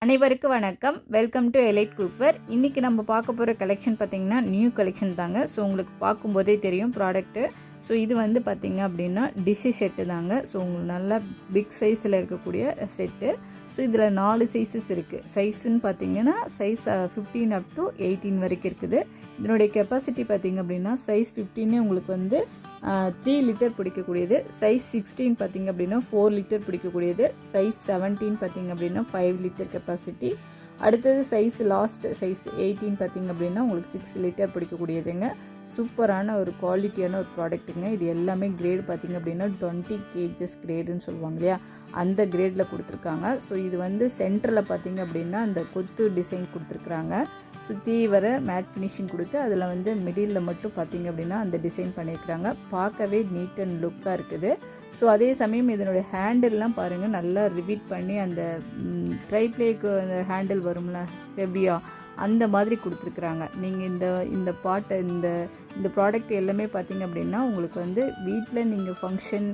அனைவருக்கும் வணக்கம். Welcome to elite cookware. இன்றைக்கி நம்ம பார்க்க போகிற கலெக்ஷன் பார்த்திங்கன்னா நியூ கலெக்ஷன் தாங்க. ஸோ உங்களுக்கு பார்க்கும்போதே தெரியும் ப்ராடக்ட்டு. ஸோ இது வந்து பார்த்திங்க அப்படின்னா டிஷ்ஷு செட்டு தாங்க. ஸோ உங்களுக்கு நல்லா பிக் சைஸில் இருக்கக்கூடிய செட்டு. ஸோ இதில் 4 சைஸஸ் இருக்குது. சைஸுன்னு பார்த்திங்கன்னா சைஸ் 15 அப் டு 18 வரைக்கும் இருக்குது. இதனுடைய கெப்பாசிட்டி பார்த்திங்க அப்படின்னா சைஸ் 15 உங்களுக்கு வந்து 3 லிட்டர் பிடிக்கக்கூடியது. சைஸ் 16 பார்த்திங்க அப்படின்னா 4 லிட்டர் பிடிக்கக்கூடியது. சைஸ் 17 பார்த்திங்க அப்படின்னா 5 லிட்டர் கெப்பாசிட்டி. அடுத்தது லாஸ்ட் சைஸ் 18 பார்த்திங்க அப்படின்னா உங்களுக்கு 6 லிட்டர் பிடிக்கக்கூடியதுங்க. சூப்பரான ஒரு குவாலிட்டியான ஒரு ப்ராடக்ட்டுங்க. இது எல்லாமே கிரேட் பார்த்திங்க அப்படின்னா 20 kgs கிரேடுன்னு சொல்லுவாங்க இல்லையா, அந்த கிரேடில் கொடுத்துருக்காங்க. ஸோ இது வந்து சென்டரில் பார்த்திங்க அப்படின்னா அந்த கொத்து டிசைன் கொடுத்துருக்குறாங்க. சுற்றி வர மேட் ஃபினிஷிங் கொடுத்து அதில் வந்து மிடில் மட்டும் பார்த்திங்க அப்படின்னா அந்த டிசைன் பண்ணியிருக்கிறாங்க. பார்க்கவே நீட் அண்ட் லுக்காக இருக்குது. ஸோ அதே சமயம் இதனுடைய ஹேண்டில்லாம் பாருங்கள், நல்லா ரிவீட் பண்ணி அந்த ட்ரைப்ளேக்கு அந்த ஹேண்டில் வரும்ல ஹெவியாக, அந்த மாதிரி கொடுத்துருக்குறாங்க. நீங்கள் இந்த பாட்டை இந்த ப்ராடக்ட் எல்லாமே பார்த்திங்க அப்படின்னா உங்களுக்கு வந்து வீட்டில் நீங்கள் ஃபங்க்ஷன்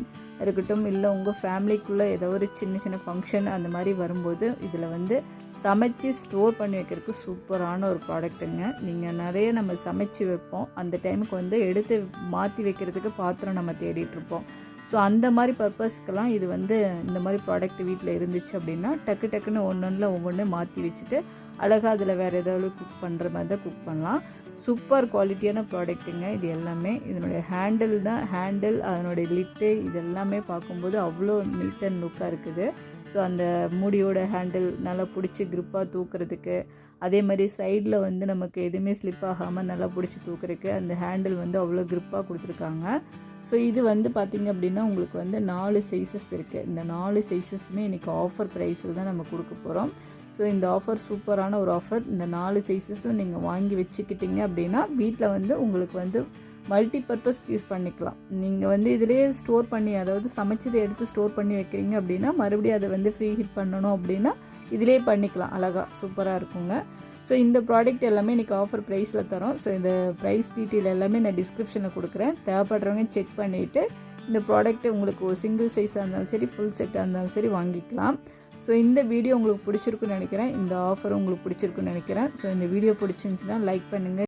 இருக்கட்டும், இல்லை உங்கள் ஃபேமிலிக்குள்ளே ஏதோ ஒரு சின்ன ஃபங்க்ஷன் அந்த மாதிரி வரும்போது இதில் வந்து சமைச்சு ஸ்டோர் பண்ணி வைக்கிறதுக்கு சூப்பரான ஒரு ப்ராடக்ட்டுங்க. நீங்கள் நிறைய நம்ம சமைச்சு வைப்போம், அந்த டைமுக்கு வந்து எடுத்து மாற்றி வைக்கிறதுக்கு பாத்திரம் நம்ம தேடிட்டுருப்போம். ஸோ அந்த மாதிரி பர்பஸ்க்கெல்லாம் இது வந்து இந்த மாதிரி ப்ராடக்ட் வீட்டில் இருந்துச்சு அப்படின்னா டக்குன்னு ஒவ்வொன்று மாற்றி வச்சுட்டு அழகாக அதில் வேறு ஏதாவது குக் பண்ணுற மாதிரி தான் குக் பண்ணலாம். சூப்பர் குவாலிட்டியான ப்ராடக்ட்டுங்க இது எல்லாமே. இதனுடைய ஹேண்டில் அதனுடைய லிட்டு இது எல்லாமே பார்க்கும்போது அவ்வளோ நீட் அண்ட் லுக்காக இருக்குது. ஸோ அந்த மூடியோட ஹேண்டில் நல்லா பிடிச்சி க்ரிப்பாக தூக்குறதுக்கு, அதே மாதிரி சைடில் வந்து நமக்கு எதுவுமே ஸ்லிப் ஆகாமல் நல்லா பிடிச்சி தூக்குறதுக்கு அந்த ஹேண்டில் வந்து அவ்வளோ க்ரிப்பாக கொடுத்துருக்காங்க. ஸோ இது வந்து பார்த்திங்க அப்படின்னா உங்களுக்கு வந்து 4 சைஸஸ் இருக்குது. இந்த 4 சைஸஸுமே இன்றைக்கி ஆஃபர் ப்ரைஸில் தான் நம்ம கொடுக்க போகிறோம். ஸோ இந்த ஆஃபர் சூப்பரான ஒரு ஆஃபர். இந்த 4 சைஸஸும் நீங்கள் வாங்கி வச்சுக்கிட்டிங்க அப்படின்னா வீட்டில் வந்து உங்களுக்கு வந்து மல்டி பர்பஸ்க்கு யூஸ் பண்ணிக்கலாம். நீங்கள் வந்து இதிலே ஸ்டோர் பண்ணி, அதாவது சமைச்சதை எடுத்து ஸ்டோர் பண்ணி வைக்கிறீங்க அப்படின்னா மறுபடியும் அதை வந்து ஃப்ரீ ஹீட் பண்ணணும் அப்படின்னா இதிலே பண்ணிக்கலாம். அழகாக சூப்பராக இருக்குங்க. ஸோ இந்த ப்ராடக்ட் எல்லாமே இன்றைக்கி ஆஃபர் ப்ரைஸில் தரோம். ஸோ இந்த ப்ரைஸ் டீட்டெயில் எல்லாமே நான் டிஸ்கிரிப்ஷனில் கொடுக்குறேன். தேவைப்படுறவங்க செக் பண்ணிவிட்டு இந்த ப்ராடக்ட்டு உங்களுக்கு ஒரு சிங்கிள் சைஸாக இருந்தாலும் சரி, ஃபுல் செட்டாக இருந்தாலும் சரி வாங்கிக்கலாம். ஸோ இந்த வீடியோ உங்களுக்கு பிடிச்சிருக்குன்னு நினைக்கிறேன். இந்த ஆஃபர் உங்களுக்கு பிடிச்சிருக்குன்னு நினைக்கிறேன். ஸோ இந்த வீடியோ பிடிச்சிருந்துச்சுன்னா லைக் பண்ணுங்கள்.